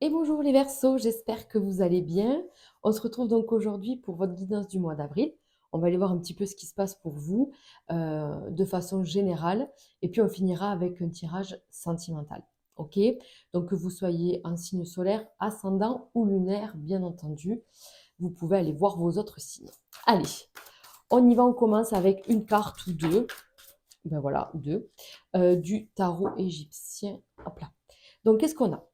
Et bonjour les Verseaux, j'espère que vous allez bien. On se retrouve donc aujourd'hui pour votre guidance du mois d'avril. On va aller voir un petit peu ce qui se passe pour vous de façon générale et puis on finira avec un tirage sentimental. Ok? Donc que vous soyez en signe solaire, ascendant ou lunaire, bien entendu, vous pouvez aller voir vos autres signes. Allez, on y va, on commence avec une carte ou deux. Ben voilà, deux. Du tarot égyptien. Hop là. Donc qu'est-ce qu'on a?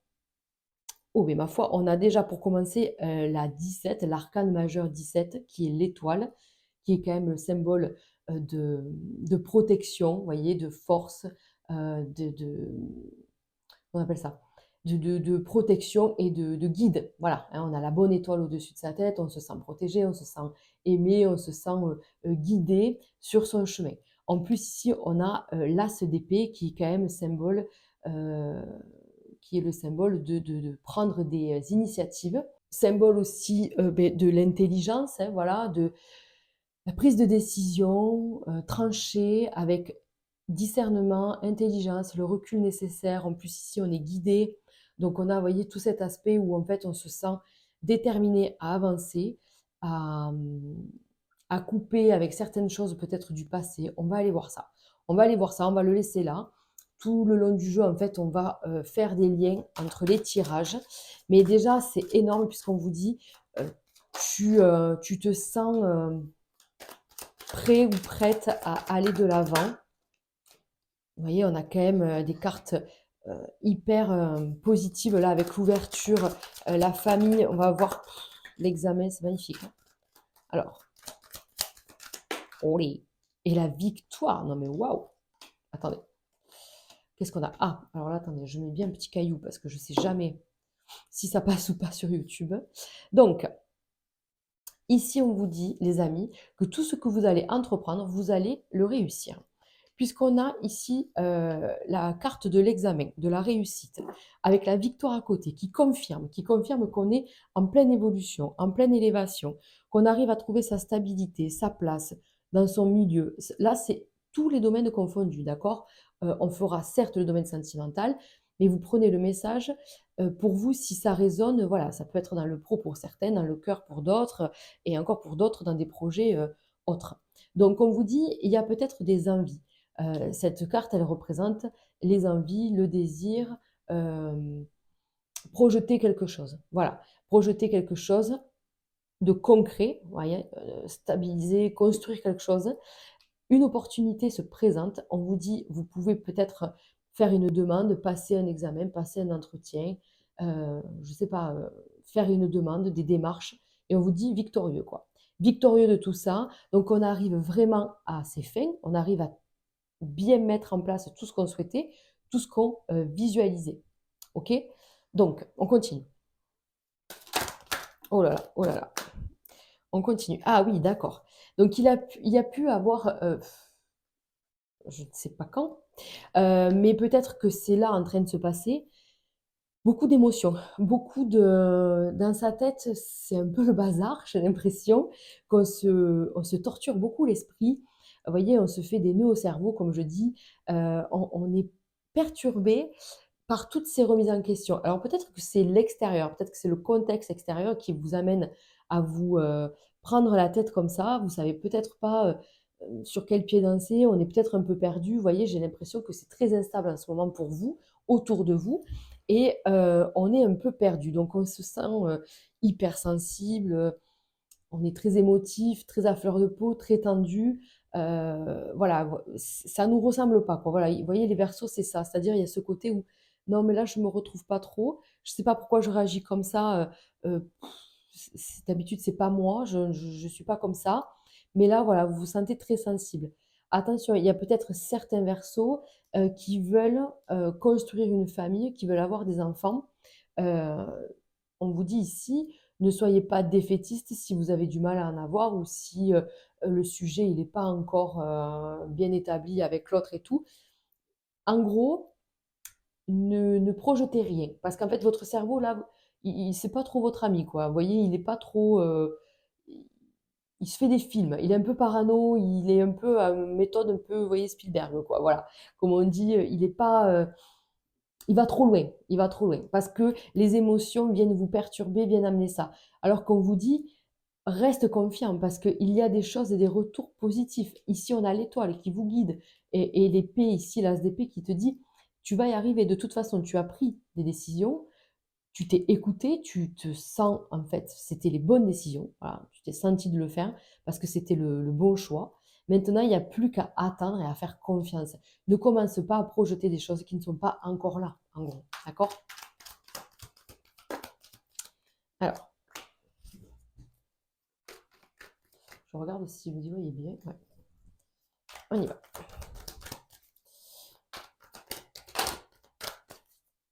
Oh, mais ma foi, on a déjà pour commencer la 17, l'arcane majeur 17, qui est l'étoile, qui est quand même le symbole de protection, vous voyez, de force, on appelle ça, de protection et de guide. Voilà, hein, on a la bonne étoile au-dessus de sa tête, on se sent protégé, on se sent aimé, on se sent guidé sur son chemin. En plus, ici, on a l'as d'épée qui est quand même symbole, euh, qui est le symbole de prendre des initiatives. Symbole aussi de l'intelligence, hein, voilà, de la prise de décision tranchée avec discernement, intelligence, le recul nécessaire. En plus, ici, on est guidé. Donc, on a, vous voyez, tout cet aspect où, en fait, on se sent déterminé à avancer, à, à couper avec certaines choses peut-être du passé. On va aller voir ça. On va aller voir ça, on va le laisser là. Tout le long du jeu, en fait, on va faire des liens entre les tirages. Mais déjà, c'est énorme puisqu'on vous dit, euh, tu te sens prêt ou prête à aller de l'avant. Vous voyez, on a quand même des cartes hyper positives là avec l'ouverture, la famille. On va voir l'examen, c'est magnifique, hein. Alors, olé. Et la victoire. Non mais waouh. Attendez, qu'est-ce qu'on a? Ah, alors là, attendez, je mets bien un petit caillou parce que je ne sais jamais si ça passe ou pas sur YouTube. Donc, ici, on vous dit, les amis, que tout ce que vous allez entreprendre, vous allez le réussir. Puisqu'on a ici la carte de l'examen, de la réussite, avec la victoire à côté, qui confirme qu'on est en pleine évolution, en pleine élévation, qu'on arrive à trouver sa stabilité, sa place dans son milieu. Là, c'est tous les domaines confondus, d'accord? On fera certes le domaine sentimental, mais vous prenez le message pour vous si ça résonne. Voilà, ça peut être dans le pro pour certains, dans le cœur pour d'autres, et encore pour d'autres dans des projets autres. Donc, on vous dit, il y a peut-être des envies. Cette carte, elle représente les envies, le désir, euh, projeter quelque chose. Voilà, projeter quelque chose de concret, vous voyez, stabiliser, construire quelque chose. Une opportunité se présente, on vous dit, vous pouvez peut-être faire une demande, passer un examen, passer un entretien, je ne sais pas, faire une demande, des démarches, et on vous dit victorieux, quoi. Victorieux de tout ça, donc on arrive vraiment à ses fins, on arrive à bien mettre en place tout ce qu'on souhaitait, tout ce qu'on visualisait. OK? Donc, on continue. Oh là là, oh là là. On continue. Ah oui, d'accord. Donc, il a pu avoir, je ne sais pas quand, mais peut-être que c'est là en train de se passer, beaucoup d'émotions, dans sa tête, c'est un peu le bazar, j'ai l'impression on se torture beaucoup l'esprit. Vous voyez, on se fait des nœuds au cerveau, comme je dis, on est perturbé par toutes ces remises en question. Alors peut-être que c'est l'extérieur, peut-être que c'est le contexte extérieur qui vous amène à vous prendre la tête comme ça. Vous savez peut-être pas sur quel pied danser, on est peut-être un peu perdu. Vous voyez, j'ai l'impression que c'est très instable en ce moment pour vous, autour de vous, et on est un peu perdu. Donc on se sent hypersensible, on est très émotif, très à fleur de peau, très tendu. Voilà, ça nous ressemble pas, quoi. Voilà, vous voyez, les Verseaux, c'est ça. C'est-à-dire, il y a ce côté où, non, mais là, je me retrouve pas trop. Je sais pas pourquoi je réagis comme ça. D'habitude, c'est pas moi. Je suis pas comme ça. Mais là, voilà, vous vous sentez très sensible. Attention, il y a peut-être certains Verseaux qui veulent construire une famille, qui veulent avoir des enfants. Euh, on vous dit ici, ne soyez pas défaitiste si vous avez du mal à en avoir ou si le sujet il n'est pas encore bien établi avec l'autre et tout. En gros, ne projetez rien parce qu'en fait votre cerveau là, c'est pas trop votre ami quoi. Vous voyez, il n'est pas trop, il se fait des films. Il est un peu parano, il est un peu à méthode un peu, vous voyez Spielberg quoi. Voilà, comme on dit, il est pas il va trop loin, il va trop loin, parce que les émotions viennent vous perturber, viennent amener ça. Alors qu'on vous dit, reste confiant, parce qu'il y a des choses et des retours positifs. Ici, on a l'étoile qui vous guide, et l'épée ici, l'as d'épée qui te dit, tu vas y arriver, de toute façon, tu as pris des décisions, tu t'es écouté, tu te sens, en fait, c'était les bonnes décisions, voilà, tu t'es senti de le faire, parce que c'était le bon choix. Maintenant, il n'y a plus qu'à attendre et à faire confiance. Ne commence pas à projeter des choses qui ne sont pas encore là, en gros. D'accord? Alors, je regarde si vous y voyez bien. Ouais. On y va.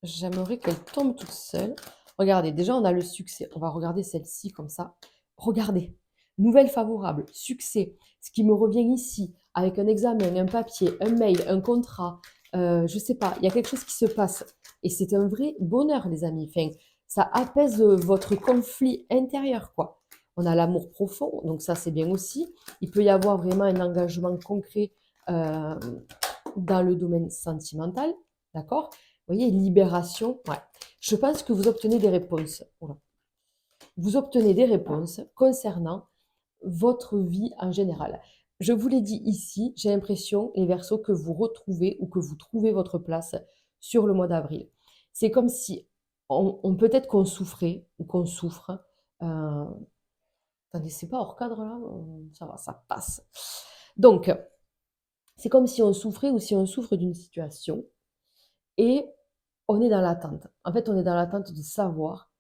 J'aimerais qu'elle tombe toute seule. Regardez, déjà, on a le succès. On va regarder celle-ci comme ça. Regardez. Nouvelle favorable, succès. Ce qui me revient ici, avec un examen, un papier, un mail, un contrat, je ne sais pas, il y a quelque chose qui se passe. Et c'est un vrai bonheur, les amis. Enfin, ça apaise votre conflit intérieur, quoi. On a l'amour profond, donc ça, c'est bien aussi. Il peut y avoir vraiment un engagement concret euh, dans le domaine sentimental, d'accord? Vous voyez, libération, ouais. Je pense que vous obtenez des réponses. Voilà. Vous obtenez des réponses concernant votre vie en général. Je vous l'ai dit ici, j'ai l'impression, les Verseaux, que vous retrouvez ou que vous trouvez votre place sur le mois d'avril. C'est comme si, peut-être qu'on souffrait ou qu'on souffre. Euh, Attendez, c'est pas hors cadre là? Ça va, ça passe. Donc, c'est comme si on souffrait ou si on souffre d'une situation et on est dans l'attente. En fait, on est dans l'attente de savoir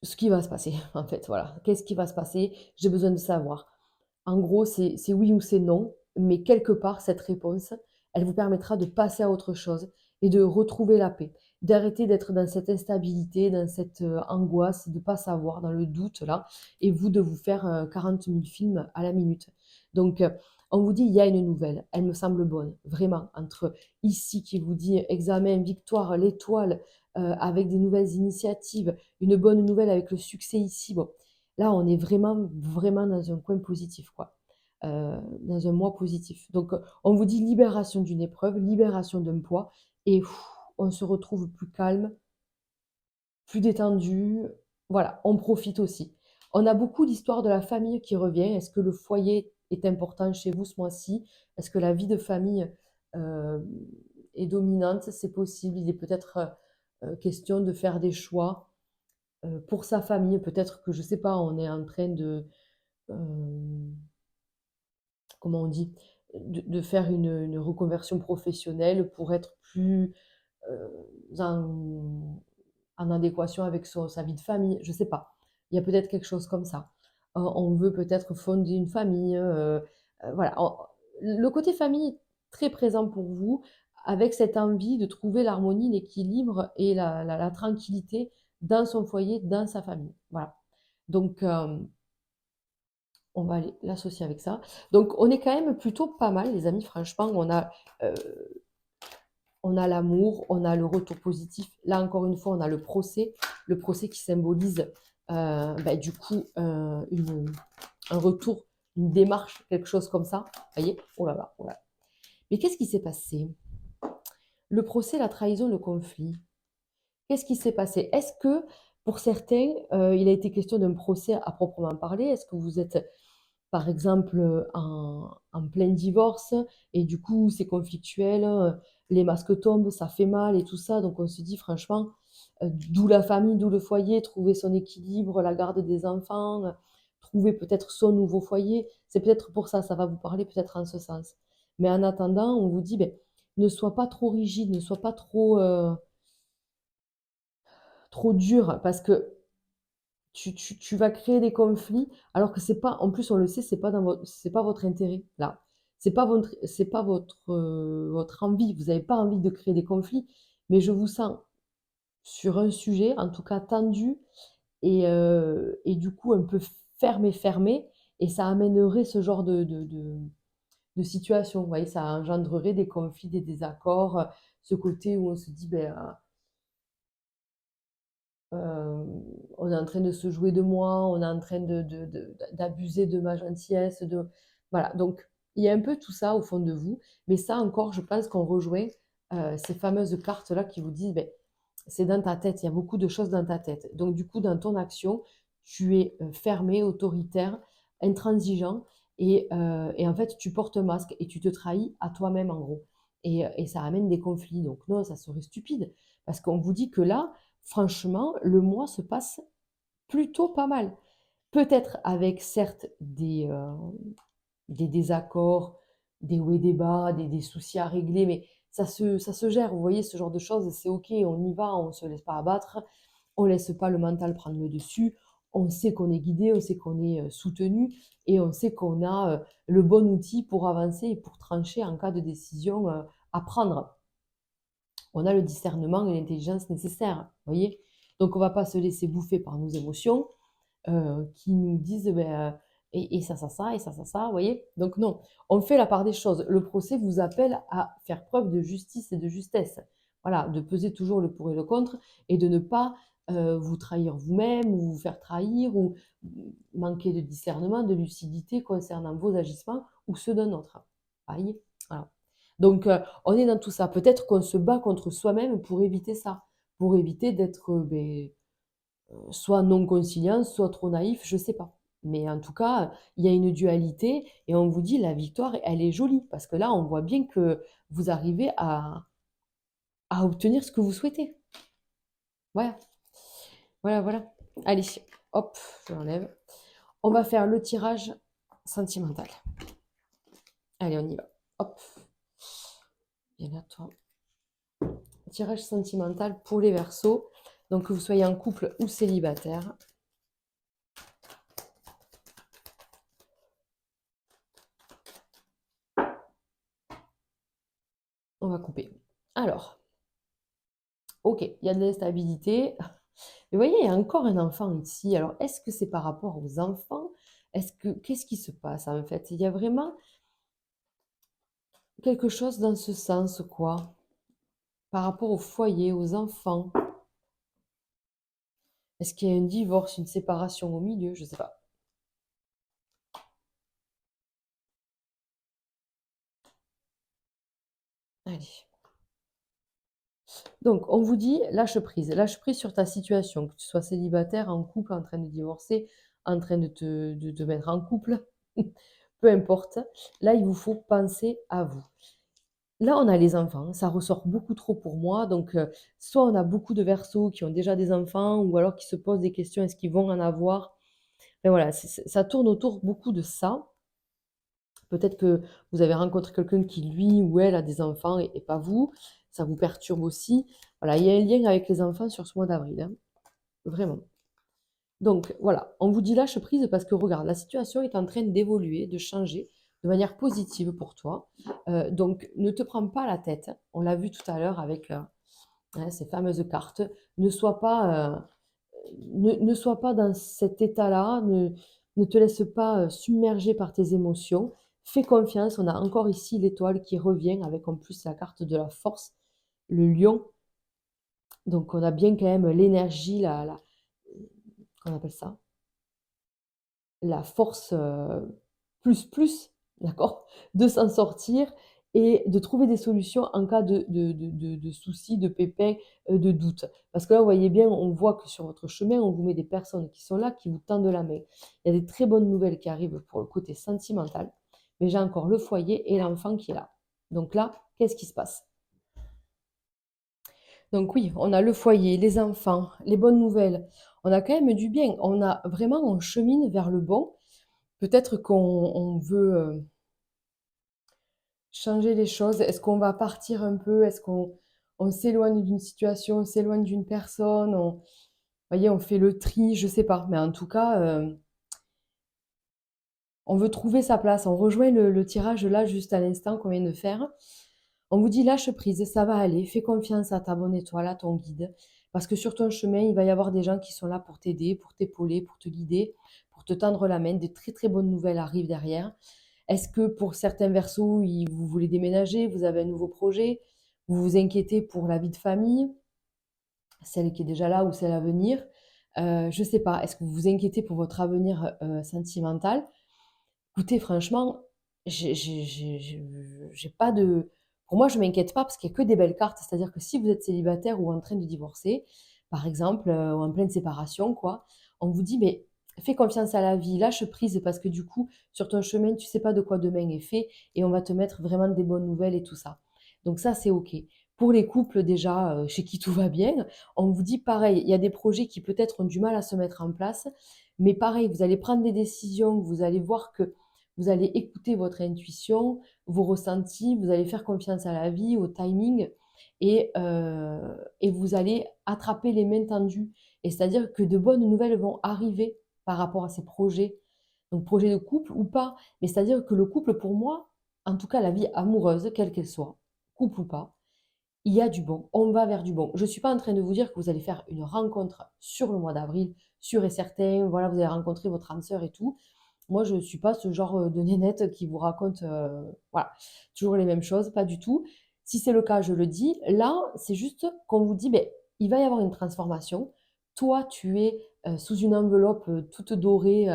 ce qui va se passer. En fait, voilà. Qu'est-ce qui va se passer? J'ai besoin de savoir. En gros, c'est oui ou c'est non, mais quelque part, cette réponse, elle vous permettra de passer à autre chose et de retrouver la paix, d'arrêter d'être dans cette instabilité, dans cette angoisse, de ne pas savoir, dans le doute, là, et vous de vous faire 40 000 films à la minute. Donc, on vous dit, il y a une nouvelle, elle me semble bonne, vraiment, entre ici qui vous dit examen, victoire, l'étoile, avec des nouvelles initiatives, une bonne nouvelle avec le succès ici. Bon, là, on est vraiment, vraiment dans un coin positif, quoi. Dans un mois positif. Donc, on vous dit libération d'une épreuve, libération d'un poids, et on se retrouve plus calme, plus détendu. Voilà, on profite aussi. On a beaucoup l'histoire de la famille qui revient. Est-ce que le foyer est important chez vous ce mois-ci? Est-ce que la vie de famille euh, est dominante? C'est possible. Il est peut-être question de faire des choix pour sa famille. Peut-être que, je sais pas, on est en train de, comment on dit, de faire une reconversion professionnelle pour être plus euh, en, en adéquation avec sa vie de famille. Je sais pas. Il y a peut-être quelque chose comme ça. On veut peut-être fonder une famille. Voilà. Le côté famille est très présent pour vous, avec cette envie de trouver l'harmonie, l'équilibre et la tranquillité dans son foyer, dans sa famille. Voilà. Donc, on va aller l'associer avec ça. Donc, on est quand même plutôt pas mal, les amis. Franchement, euh, on a l'amour, on a le retour positif. Là, encore une fois, on a le procès qui symbolise du coup un retour, une démarche, quelque chose comme ça. Vous voyez? Oh là là, oh là là. Mais qu'est-ce qui s'est passé? Le procès, la trahison, le conflit. Qu'est-ce qui s'est passé? Est-ce que pour certains, il a été question d'un procès à proprement parler? Est-ce que vous êtes, par exemple, en plein divorce et du coup c'est conflictuel, les masques tombent, ça fait mal et tout ça, donc on se dit franchement, d'où la famille, d'où le foyer, trouver son équilibre, la garde des enfants, trouver peut-être son nouveau foyer, c'est peut-être pour ça, ça va vous parler peut-être en ce sens. Mais en attendant, on vous dit, ben, ne sois pas trop rigide, ne sois pas trop dur, parce que tu vas créer des conflits alors que c'est pas, en plus on le sait, c'est pas votre intérêt là. C'est pas votre envie. Vous n'avez pas envie de créer des conflits, mais je vous sens sur un sujet, en tout cas tendu, et du coup un peu fermé, et ça amènerait ce genre de situation. Vous voyez, ça engendrerait des conflits, des désaccords, ce côté où on se dit, ben, euh, on est en train de se jouer de moi, on est en train d'abuser de ma gentillesse, voilà. Donc, il y a un peu tout ça au fond de vous, mais ça encore, je pense qu'on rejoint ces fameuses cartes-là qui vous disent, ben, c'est dans ta tête, il y a beaucoup de choses dans ta tête. Donc du coup, dans ton action, tu es fermé, autoritaire, intransigeant, et en fait, tu portes un masque et tu te trahis à toi-même, en gros. Et ça amène des conflits. Donc non, ça serait stupide, parce qu'on vous dit que là, franchement, le mois se passe plutôt pas mal. Peut-être avec certes des désaccords, des hauts et des bas, des soucis à régler, mais ça se gère. Vous voyez, ce genre de choses, c'est OK, on y va, on ne se laisse pas abattre, on ne laisse pas le mental prendre le dessus, on sait qu'on est guidé, on sait qu'on est soutenu, et on sait qu'on a le bon outil pour avancer et pour trancher en cas de décision à prendre. On a le discernement et l'intelligence nécessaires, vous voyez. Donc on ne va pas se laisser bouffer par nos émotions, qui nous disent ben, et ça, et ça, vous voyez. Donc non, on fait la part des choses. Le procès vous appelle à faire preuve de justice et de justesse. Voilà, de peser toujours le pour et le contre, et de ne pas vous trahir vous-même, ou vous faire trahir, ou manquer de discernement, de lucidité concernant vos agissements ou ceux d'un autre. Voyez, voilà. Donc on est dans tout ça. Peut-être qu'on se bat contre soi-même pour éviter ça, pour éviter d'être soit non conciliant, soit trop naïf, je sais pas. Mais en tout cas, il y a une dualité, et on vous dit la victoire, elle est jolie, parce que là, on voit bien que vous arrivez à obtenir ce que vous souhaitez. Voilà, voilà, voilà. Allez, hop, je l'enlève. On va faire le tirage sentimental. Allez, on y va. Hop. Bien à toi. Tirage sentimental pour les Verseaux. Donc que vous soyez en couple ou célibataire. On va couper. Alors, ok, il y a de l'instabilité. Mais vous voyez, il y a encore un enfant ici. Alors, est-ce que c'est par rapport aux enfants? Qu'est-ce qui se passe en fait? Il y a vraiment quelque chose dans ce sens, quoi, par rapport au foyer, aux enfants. Est-ce qu'il y a un divorce, une séparation au milieu? Je ne sais pas. Allez. Donc, on vous dit lâche prise. Lâche prise sur ta situation, que tu sois célibataire, en couple, en train de divorcer, en train de te mettre en couple, peu importe. Là, il vous faut penser à vous. Là, on a les enfants, ça ressort beaucoup trop pour moi. Donc, soit on a beaucoup de Verseaux qui ont déjà des enfants, ou alors qui se posent des questions, est-ce qu'ils vont en avoir? Mais voilà, ça tourne autour beaucoup de ça. Peut-être que vous avez rencontré quelqu'un qui, lui ou elle, a des enfants, et pas vous. Ça vous perturbe aussi. Voilà, il y a un lien avec les enfants sur ce mois d'avril, hein, vraiment. Donc voilà, on vous dit lâche prise, parce que regarde, la situation est en train d'évoluer, de changer de manière positive pour toi. Donc ne te prends pas la tête. On l'a vu tout à l'heure avec ces fameuses cartes. Ne sois pas, ne sois pas dans cet état-là. Ne te laisse pas submerger par tes émotions. Fais confiance. On a encore ici l'étoile qui revient, avec en plus la carte de la force, le lion. Donc on a bien quand même l'énergie, qu'on appelle ça, la force plus, d'accord, de s'en sortir et de trouver des solutions en cas de soucis, de pépins, de doutes. Parce que là, vous voyez bien, on voit que sur votre chemin, on vous met des personnes qui sont là, qui vous tendent la main. Il y a des très bonnes nouvelles qui arrivent pour le côté sentimental, mais j'ai encore le foyer et l'enfant qui est là. Donc là, qu'est-ce qui se passe? Donc oui, on a le foyer, les enfants, les bonnes nouvelles. On a quand même du bien. On chemine vers le bon. Peut-être qu'on veut changer les choses. Est-ce qu'on va partir un peu? Est-ce qu'on s'éloigne d'une situation, on s'éloigne d'une personne? Voyez, on fait le tri, je sais pas. Mais en tout cas, on veut trouver sa place. On rejoint le tirage là, juste à l'instant qu'on vient de faire. On vous dit lâche prise, ça va aller. Fais confiance à ta bonne étoile, à ton guide. Parce que sur ton chemin, il va y avoir des gens qui sont là pour t'aider, pour t'épauler, pour te guider, pour te tendre la main. Des très très bonnes nouvelles arrivent derrière. Est-ce que pour certains Verseaux, vous voulez déménager, vous avez un nouveau projet, vous vous inquiétez pour la vie de famille, celle qui est déjà là ou celle à venir? Je ne sais pas. Est-ce que vous vous inquiétez pour votre avenir sentimental? Écoutez, franchement, j'ai pas de Pour moi, je ne m'inquiète pas parce qu'il n'y a que des belles cartes. C'est-à-dire que si vous êtes célibataire ou en train de divorcer, par exemple, ou en pleine séparation, quoi, on vous dit, mais fais confiance à la vie, lâche prise parce que du coup, sur ton chemin, tu ne sais pas de quoi demain est fait et on va te mettre vraiment des bonnes nouvelles et tout ça. Donc ça, c'est OK. Pour les couples déjà chez qui tout va bien, on vous dit pareil, il y a des projets qui peut-être ont du mal à se mettre en place, mais pareil, vous allez prendre des décisions, vous allez voir que vous allez écouter votre intuition, vos ressentis, vous allez faire confiance à la vie, au timing, et vous allez attraper les mains tendues. Et c'est-à-dire que de bonnes nouvelles vont arriver par rapport à ces projets. Donc projet de couple ou pas. Mais c'est-à-dire que le couple, pour moi, en tout cas la vie amoureuse, quelle qu'elle soit, couple ou pas, il y a du bon. On va vers du bon. Je ne suis pas en train de vous dire que vous allez faire une rencontre sur le mois d'avril, sûr et certain. Voilà, vous allez rencontrer votre âme sœur et tout. Moi, je ne suis pas ce genre de nénette qui vous raconte voilà, toujours les mêmes choses, pas du tout. Si c'est le cas, je le dis. Là, c'est juste qu'on vous dit, ben, il va y avoir une transformation. Toi, tu es sous une enveloppe toute dorée,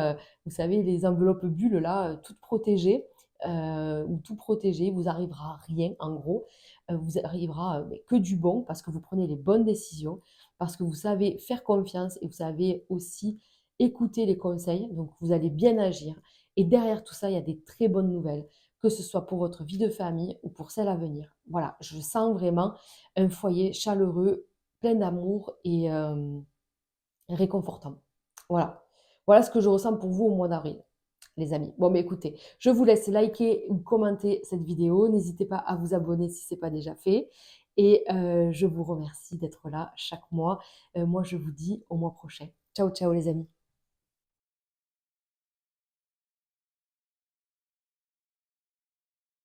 vous savez, les enveloppes bulles, là, toutes protégées, ou tout protégé, vous arrivera rien, en gros. Vous arrivera ben, que du bon, parce que vous prenez les bonnes décisions, parce que vous savez faire confiance et vous savez aussi écoutez les conseils, donc vous allez bien agir. Et derrière tout ça, il y a des très bonnes nouvelles, que ce soit pour votre vie de famille ou pour celle à venir. Voilà, je sens vraiment un foyer chaleureux, plein d'amour et réconfortant. Voilà. Voilà ce que je ressens pour vous au mois d'avril, les amis. Bon, mais écoutez, je vous laisse liker ou commenter cette vidéo. N'hésitez pas à vous abonner si ce n'est pas déjà fait. Et je vous remercie d'être là chaque mois. Moi, je vous dis au mois prochain. Ciao, ciao les amis.